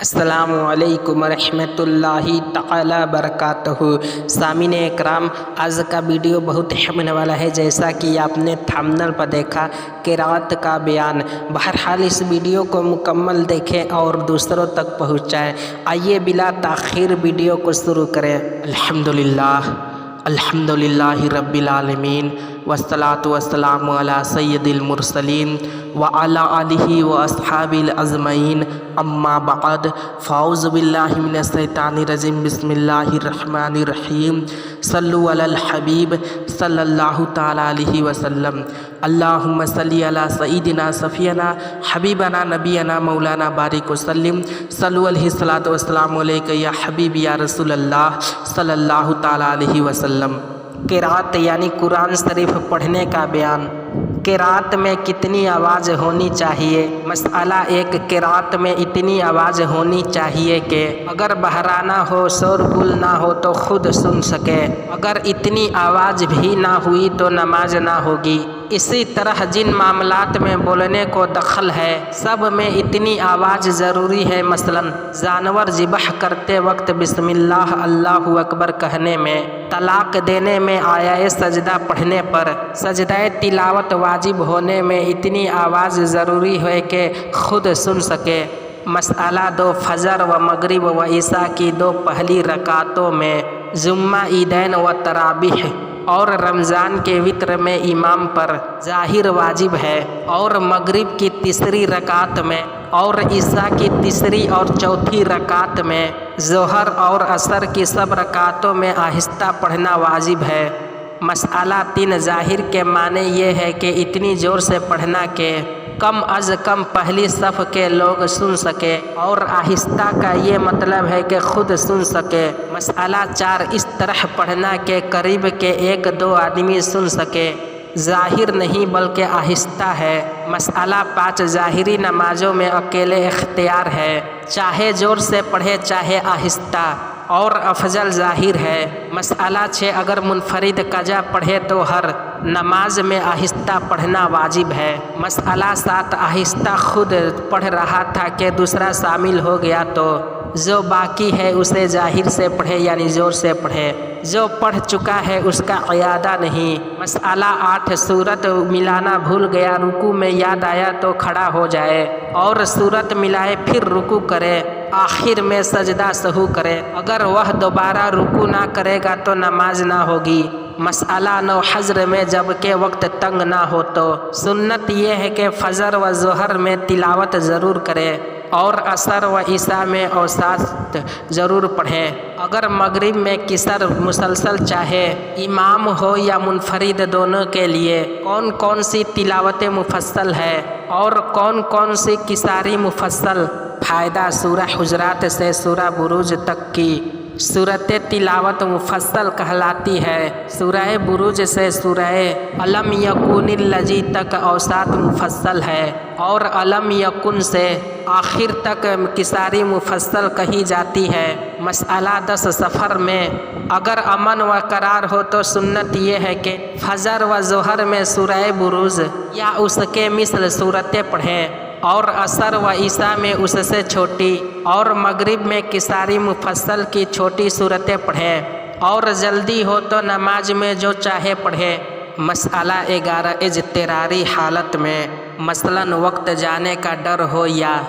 السلام علیکم ورحمۃ اللہ تعالی وبرکاتہ۔ سامعین اکرام، آج کا ویڈیو بہت اہم ہونے والا ہے، جیسا کہ آپ نے تھمبنیل پر دیکھا، قرات کا بیان۔ بہرحال اس ویڈیو کو مکمل دیکھیں اور دوسروں تک پہنچائیں۔ آئیے بلا تاخیر ویڈیو کو شروع کریں۔ الحمدللہ رب العالمین، والصلاة والسلام علی سید المرسلین وعلی آلہ واصحابہ اجمعین، اما بعد، فاعوذ باللہ من الشیطان الرجیم، بسم اللہ الرحمن الرحیم، صلو علی الحبیب صلی اللہ تعالی علیہ وسلم، اللہم صلی علی سیدنا صفینا حبیبنا نبینا مولانا بارک وسلم، صلو علیہ الصلاۃ والسلام علیک یا حبیب یا رسول اللہ صلی اللہ تعالی علیہ وسلم۔ قرات یعنی قرآن شریف پڑھنے کا بیان۔ قرات میں کتنی آواز ہونی چاہیے؟ مسئلہ ایک، قرات میں اتنی آواز ہونی چاہیے کہ اگر بحرانہ ہو، شور غل نہ ہو تو خود سن سکے، اگر اتنی آواز بھی نہ ہوئی تو نماز نہ ہوگی۔ اسی طرح جن معاملات میں بولنے کو دخل ہے، سب میں اتنی آواز ضروری ہے، مثلا جانور ذبح کرتے وقت بسم اللہ اللہ اکبر کہنے میں، طلاق دینے میں، آیہ سجدہ پڑھنے پر، سجدہ تلاوت واجب ہونے میں اتنی آواز ضروری ہے کہ خود سن سکے۔ مسئلہ دو، فجر و مغرب و عشاء کی دو پہلی رکعتوں میں، جمعہ، عیدین و تراویح اور رمضان کے وتر میں امام پر ظاہر واجب ہے، اور مغرب کی تیسری رکعت میں اور عشاء کی تیسری اور چوتھی رکعت میں، ظہر اور عصر کی سب رکعتوں میں آہستہ پڑھنا واجب ہے۔ مسئلہ تین، ظاہر کے معنی یہ ہے کہ اتنی زور سے پڑھنا کہ کم از کم پہلی صف کے لوگ سن سکے، اور آہستہ کا یہ مطلب ہے کہ خود سن سکے۔ مسئلہ چار، اس طرح پڑھنا کہ قریب کے ایک دو آدمی سن سکے، ظاہر نہیں بلکہ آہستہ ہے۔ مسئلہ پانچ، ظاہری نمازوں میں اکیلے اختیار ہے، چاہے زور سے پڑھے چاہے آہستہ، اور افضل ظاہر ہے۔ مسئلہ چھ، اگر منفرد قضا پڑھے تو ہر نماز میں آہستہ پڑھنا واجب ہے۔ مسئلہ سات، آہستہ خود پڑھ رہا تھا کہ دوسرا شامل ہو گیا تو جو باقی ہے اسے ظاہر سے پڑھے یعنی زور سے پڑھے، جو پڑھ چکا ہے اس کا اعادہ نہیں۔ مسئلہ آٹھ، سورت ملانا بھول گیا، رکوع میں یاد آیا تو کھڑا ہو جائے اور سورت ملائے پھر رکوع کرے، آخر میں سجدہ سہو کرے، اگر وہ دوبارہ رکوع نہ کرے گا تو نماز نہ ہوگی۔ مسئلہ نو، حضر میں جب کہ وقت تنگ نہ ہو تو سنت یہ ہے کہ فجر و ظہر میں تلاوت ضرور کرے اور عصر و عشاء میں اوسط ضرور پڑھیں۔ اگر مغرب میں قصر مسلسل چاہے امام ہو یا منفرد، دونوں کے لیے کون کون سی تلاوت مفصل ہے اور کون کون سی قصاری مفصل؟ فائدہ، سورہ حجرات سے سورہ بروج تک کی سورت تلاوت مفصل کہلاتی ہے۔ سورہ بروج سے سورہ الم یکن الذی تک اوسط مفصل ہے، اور الم یکن سے آخر تک قصاری مفصل کہی جاتی ہے۔ مسئلہ 10، سفر میں اگر امن و قرار ہو تو سنت یہ ہے کہ فجر و ظہر میں سورہ بروج یا اس کے مثل صورتیں پڑھیں، اور عصر و عشاء میں اس سے چھوٹی، اور مغرب میں قصاری مفصل کی چھوٹی صورتیں پڑھیں، اور جلدی ہو تو نماز میں جو چاہے پڑھے۔ مسئلہ 11، اضطراری حالت میں، مثلا وقت جانے کا ڈر ہو یا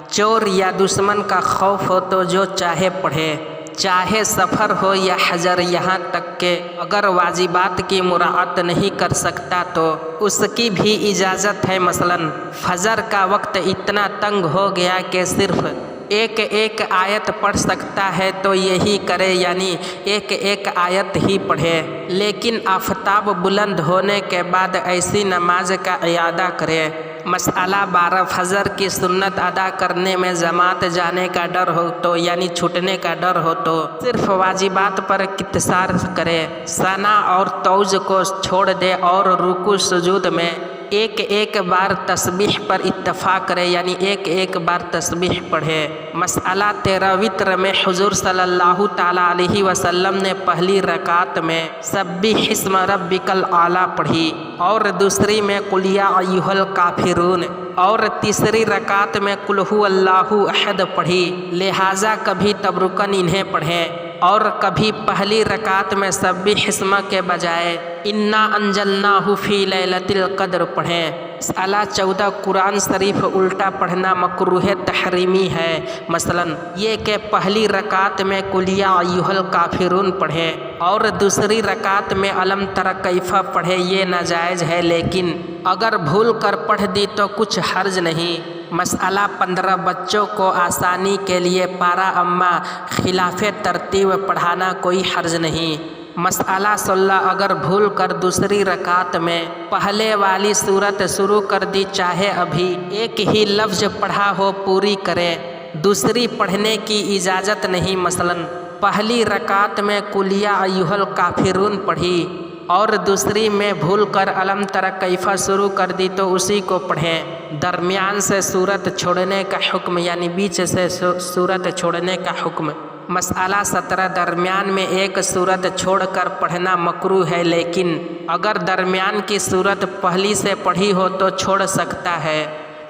چور یا دشمن کا خوف ہو تو جو چاہے پڑھے، چاہے سفر ہو یا حضر، یہاں تک کہ اگر واجبات کی مراعات نہیں کر سکتا تو اس کی بھی اجازت ہے۔ مثلا فجر کا وقت اتنا تنگ ہو گیا کہ صرف ایک آیت پڑھ سکتا ہے تو یہی کرے، یعنی ایک آیت ہی پڑھے، لیکن آفتاب بلند ہونے کے بعد ایسی نماز کا اعادہ کرے۔ مسئلہ 12، فجر کی سنت ادا کرنے میں جماعت جانے کا ڈر ہو تو یعنی چھوٹنے کا ڈر ہو تو صرف واجبات پر اقتصار کرے، ثنا اور توج کو چھوڑ دے اور رکوع سجود میں ایک ایک بار تسبیح پر اتفاق کرے، یعنی ایک ایک بار تسبیح پڑھے۔ مسئلہ 13 وتر میں حضور صلی اللہ تعالیٰ علیہ وسلم نے پہلی رکعت میں سبح اسم ربک الاعلیٰ پڑھی اور دوسری میں قل یا ایھا الکافرون اور تیسری رکعت میں قل ھو اللہ احد پڑھی، لہٰذا کبھی تبرکاً انہیں پڑھیں اور کبھی پہلی رکعت میں سبح اسم کے بجائے انا انزلناہ فی لیلۃ القدر پڑھیں۔ مسئلہ 14 قرآن شریف الٹا پڑھنا مکروہ تحریمی ہے، مثلا یہ کہ پہلی رکعت میں قل یا ایھا الکافرون پڑھیں اور دوسری رکعت میں الم تر کیف پڑھیں، یہ ناجائز ہے، لیکن اگر بھول کر پڑھ دی تو کچھ حرج نہیں۔ مسئلہ 15 بچوں کو آسانی کے لیے پارہ اما خلاف ترتیب پڑھانا کوئی حرج نہیں۔ مسئلہ 16 اگر بھول کر دوسری رکعت میں پہلے والی سورت شروع کر دی، چاہے ابھی ایک ہی لفظ پڑھا ہو پوری کرے، دوسری پڑھنے کی اجازت نہیں۔ مثلا پہلی رکعت میں قل یا ایھا الکافرون پڑھی اور دوسری میں بھول کر الم تر کیف شروع کر دی تو اسی کو پڑھیں۔ درمیان سے سورت چھوڑنے کا حکم، یعنی بیچ سے سورت چھوڑنے کا حکم۔ مسئلہ 17 درمیان میں ایک سورت چھوڑ کر پڑھنا مکروہ ہے، لیکن اگر درمیان کی سورت پہلی سے پڑھی ہو تو چھوڑ سکتا ہے۔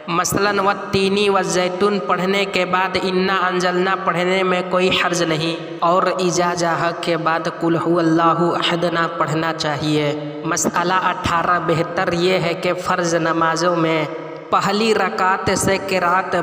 مثلا والتین والزیتون پڑھنے کے بعد انا انزلنا پڑھنے میں کوئی حرج نہیں، اور اذا جاء کے بعد قل ھو اللہ احد نہ پڑھنا چاہیے۔ مسئلہ 18 بہتر یہ ہے کہ فرض نمازوں میں پہلی رکعت سے قرات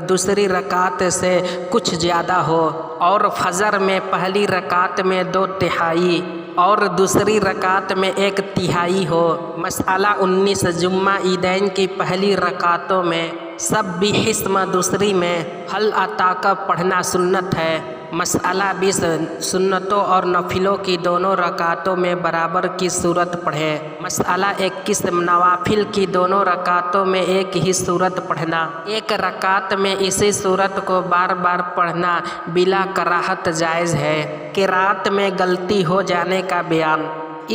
دوسری رکعت سے کچھ زیادہ ہو، اور فجر میں پہلی رکعت میں 2/3 اور دوسری رکعت میں 1/3 ہو۔ مسئلہ 19 جمعہ عیدین کی پہلی رکعتوں میں سبح اسم، دوسری میں هل اتاک پڑھنا سنت ہے۔ مسئلہ 20 سنتوں اور نفلوں کی دونوں رکعتوں میں برابر کی صورت پڑھیں۔ مسئلہ 21 نوافل کی دونوں رکعتوں میں ایک ہی صورت پڑھنا، ایک رکعت میں اسی صورت کو بار بار پڑھنا بلا کراہت جائز ہے۔ قرات میں غلطی ہو جانے کا بیان۔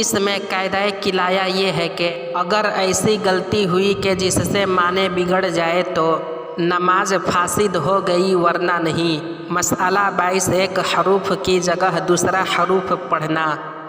اس میں قاعدہ کلیہ یہ ہے کہ اگر ایسی غلطی ہوئی کہ جس سے معنی بگڑ جائے تو نماز فاسد ہو گئی، ورنہ نہیں۔ مسئلہ 22 ایک حروف کی جگہ دوسرا حروف پڑھنا،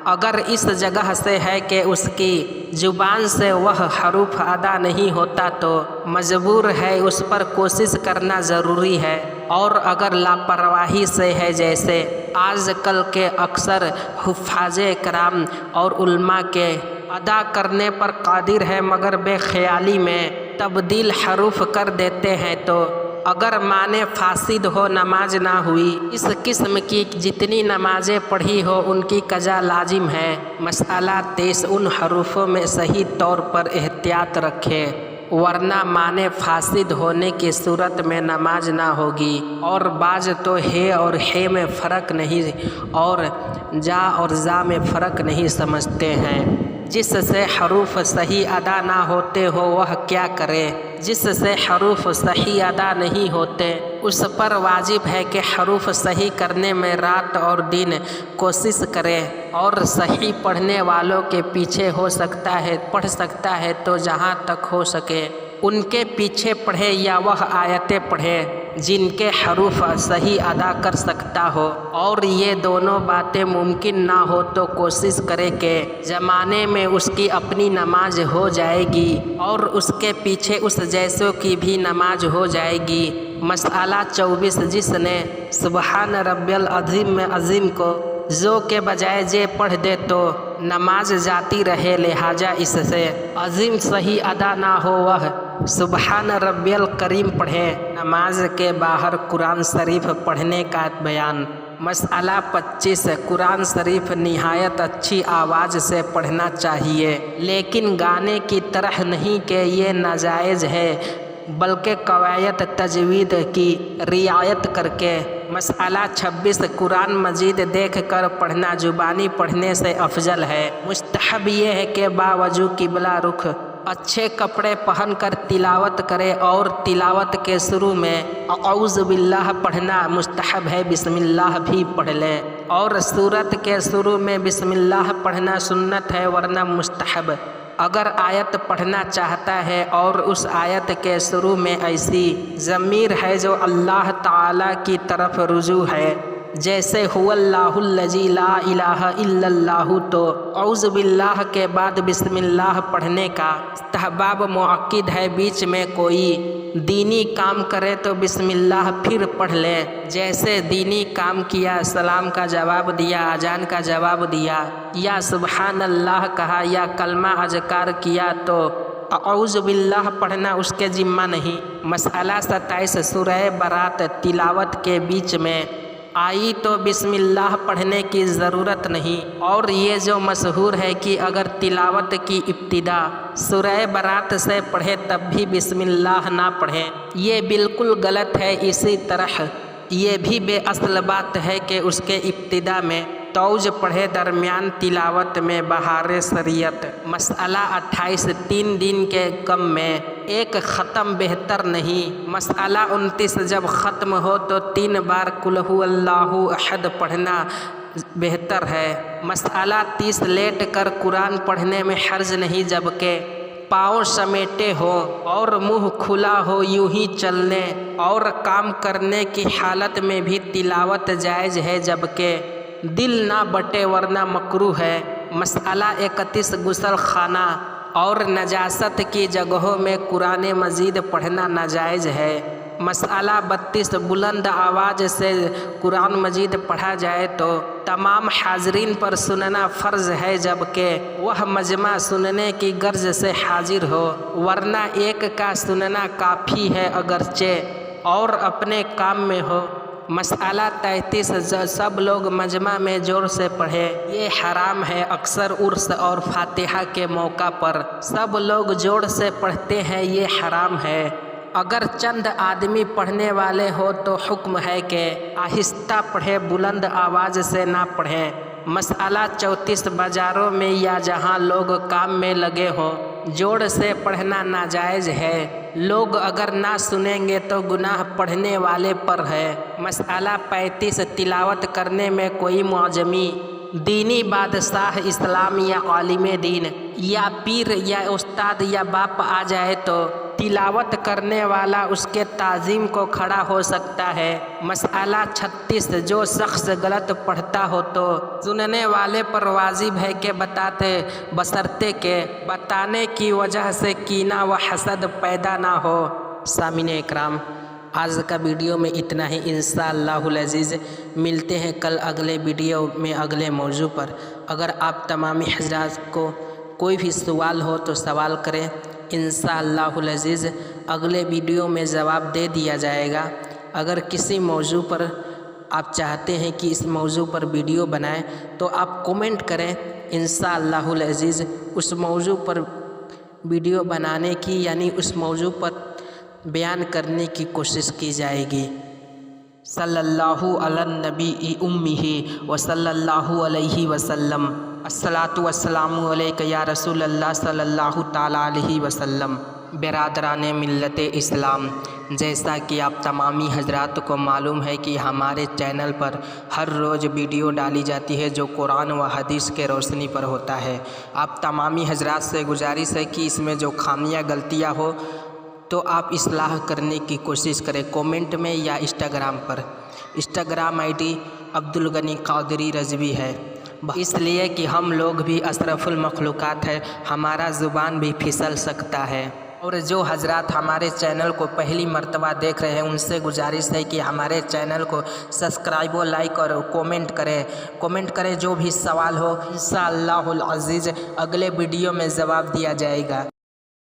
اگر اس جگہ سے ہے کہ اس کی زبان سے وہ حروف ادا نہیں ہوتا تو مجبور ہے اس پر کوشش کرنا ضروری ہے، اور اگر لاپرواہی سے ہے، جیسے آج کل کے اکثر حفاظ کرام اور علماء کے ادا کرنے پر قادر ہے مگر بے خیالی میں تبدیل حروف کر دیتے ہیں، تو اگر معنی فاسد ہو نماز نہ ہوئی۔ اس قسم کی جتنی نمازیں پڑھی ہو ان کی قضا لازم ہے۔ مسئلہ 23 ان حروفوں میں صحیح طور پر احتیاط رکھے، ورنہ معنی فاسد ہونے کی صورت میں نماز نہ ہوگی۔ اور بعض تو ہے اور ہے میں فرق نہیں اور جا اور زا میں فرق نہیں سمجھتے ہیں۔ جس سے حروف صحیح ادا نہ ہوتے ہو وہ کیا کرے؟ جس سے حروف صحیح ادا نہیں ہوتے اس پر واجب ہے کہ حروف صحیح کرنے میں رات اور دن کوشش کرے، اور صحیح پڑھنے والوں کے پیچھے پڑھ سکتا ہے تو جہاں تک ہو سکے ان کے پیچھے پڑھے یا وہ آیتیں پڑھے جن کے حروف صحیح ادا کر سکتا ہو، اور یہ دونوں باتیں ممکن نہ ہو تو کوشش کرے کہ زمانے میں اس کی اپنی نماز ہو جائے گی اور اس کے پیچھے اس جیسوں کی بھی نماز ہو جائے گی۔ مسئلہ 24 جس نے سبحان ربی العظیم میں عظیم کو زو کے بجائے جے پڑھ دے تو نماز جاتی رہے، لہٰذا اس سے عظیم صحیح ادا نہ ہو وہ سبحان ربی الکریم پڑھے۔ نماز کے باہر قرآن شریف پڑھنے کا بیان۔ مسئلہ 25 قرآن شریف نہایت اچھی آواز سے پڑھنا چاہیے، لیکن گانے کی طرح نہیں کہ یہ ناجائز ہے، بلکہ قواعد تجوید کی رعایت کر کے۔ مسئلہ 26 قرآن مجید دیکھ کر پڑھنا زبانی پڑھنے سے افضل ہے۔ مستحب یہ ہے کہ باوجو قبلہ رخ اچھے کپڑے پہن کر تلاوت کرے، اور تلاوت کے شروع میں اعوذ باللہ پڑھنا مستحب ہے، بسم اللہ بھی پڑھ لیں، اور سورت کے شروع میں بسم اللہ پڑھنا سنت ہے ورنہ مستحب۔ اگر آیت پڑھنا چاہتا ہے اور اس آیت کے شروع میں ایسی ضمیر ہے جو اللہ تعالیٰ کی طرف رجوع ہے، جیسے هو اللہ الذی لا الہ الا اللہ، تو اعوذ باللہ کے بعد بسم اللہ پڑھنے کا استحباب مؤکد ہے۔ بیچ میں کوئی دینی کام کرے تو بسم اللہ پھر پڑھ لے، جیسے دینی کام کیا، سلام کا جواب دیا، اذان کا جواب دیا، یا سبحان اللہ کہا، یا کلمہ اذکار کیا، تو اعوذ باللہ پڑھنا اس کے ذمہ نہیں۔ مسئلہ 27 سورہ برات تلاوت کے بیچ میں آئی تو بسم اللہ پڑھنے کی ضرورت نہیں، اور یہ جو مشہور ہے کہ اگر تلاوت کی ابتدا سورہ برات سے پڑھے تب بھی بسم اللہ نہ پڑھیں، یہ بالکل غلط ہے۔ اسی طرح یہ بھی بے اصل بات ہے کہ اس کے ابتدا میں توج پڑھے، درمیان تلاوت میں بہار شریعت۔ مسئلہ 28 3 دن کے کم میں ایک ختم بہتر نہیں۔ مسئلہ 29 جب ختم ہو تو 3 بار قل ھو اللہ احد پڑھنا بہتر ہے۔ مسئلہ 30 لیٹ کر قرآن پڑھنے میں حرج نہیں، جبکہ پاؤں سمیٹے ہو اور منہ کھلا ہو، یوں ہی چلنے اور کام کرنے کی حالت میں بھی تلاوت جائز ہے، جبکہ دل نہ بٹے ورنہ مکروہ ہے۔ مسئلہ 31 غسل خانہ اور نجاست کی جگہوں میں قرآن مجید پڑھنا ناجائز ہے۔ مسئلہ 32 بلند آواز سے قرآن مجید پڑھا جائے تو تمام حاضرین پر سننا فرض ہے، جبکہ وہ مجمع سننے کی غرض سے حاضر ہو، ورنہ ایک کا سننا کافی ہے اگرچہ اور اپنے کام میں ہو۔ مسئلہ 33 سب لوگ مجمع میں زور سے پڑھے، یہ حرام ہے۔ اکثر عرس اور فاتحہ کے موقع پر سب لوگ زور سے پڑھتے ہیں، یہ حرام ہے۔ اگر چند آدمی پڑھنے والے ہو تو حکم ہے کہ آہستہ پڑھے، بلند آواز سے نہ پڑھیں۔ مسئلہ 34 بازاروں میں یا جہاں لوگ کام میں لگے ہوں زور سے پڑھنا ناجائز ہے، لوگ اگر نہ سنیں گے تو گناہ پڑھنے والے پر ہے۔ مسئلہ 35 تلاوت کرنے میں کوئی معجمی دینی بادشاہ اسلام یا عالم دین یا پیر یا استاد یا باپ آ جائے تو تلاوت کرنے والا اس کے تعظیم کو کھڑا ہو سکتا ہے۔ مسئلہ 36 جو شخص غلط پڑھتا ہو تو سننے والے پر واجب ہے کہ بتاتے، بشرطے کہ بتانے کی وجہ سے کینہ و حسد پیدا نہ ہو۔ سامعین اکرام، آج کا ویڈیو میں اتنا ہی۔ انشاءاللہ العزیز ملتے ہیں کل اگلے ویڈیو میں اگلے موضوع پر۔ اگر آپ تمامی حضرات کو کوئی بھی سوال ہو تو سوال کریں، انشاءاللہ العزیز اگلے ویڈیو میں جواب دے دیا جائے گا۔ اگر کسی موضوع پر آپ چاہتے ہیں کہ اس موضوع پر ویڈیو بنائیں تو آپ کومنٹ کریں، انشاءاللہ العزیز اس موضوع پر ویڈیو بنانے کی یعنی اس موضوع پر بیان کرنے کی کوشش کی جائے گی۔ صلی اللہ علی النبی امہ و صلی اللہ علیہ وسلم۔ الصلاۃ والسلام علیک یا رسول اللہ صلی اللہ تعالیٰ علیہ وسلم۔ برادران ملت اسلام، جیسا کہ آپ تمامی حضرات کو معلوم ہے کہ ہمارے چینل پر ہر روز ویڈیو ڈالی جاتی ہے جو قرآن و حدیث کے روشنی پر ہوتا ہے۔ آپ تمامی حضرات سے گزارش ہے کہ اس میں جو خامیاں غلطیاں ہو تو آپ اصلاح کرنے کی کوشش کریں، کومنٹ میں یا Instagram per. Instagram I D Abdul Ghani Qadri Rizvi ہے، اس لیے کہ ہم لوگ بھی اشرف المخلوقات ہیں، ہمارا زبان بھی پھسل سکتا ہے۔ اور جو حضرات ہمارے چینل کو پہلی مرتبہ دیکھ رہے ہیں ان سے گزارش ہے کہ ہمارے چینل کو سبسکرائب و لائک اور کومنٹ کریں جو بھی سوال ہو انشاءاللہ العزیز اگلے ویڈیو میں جواب دیا جائے گا۔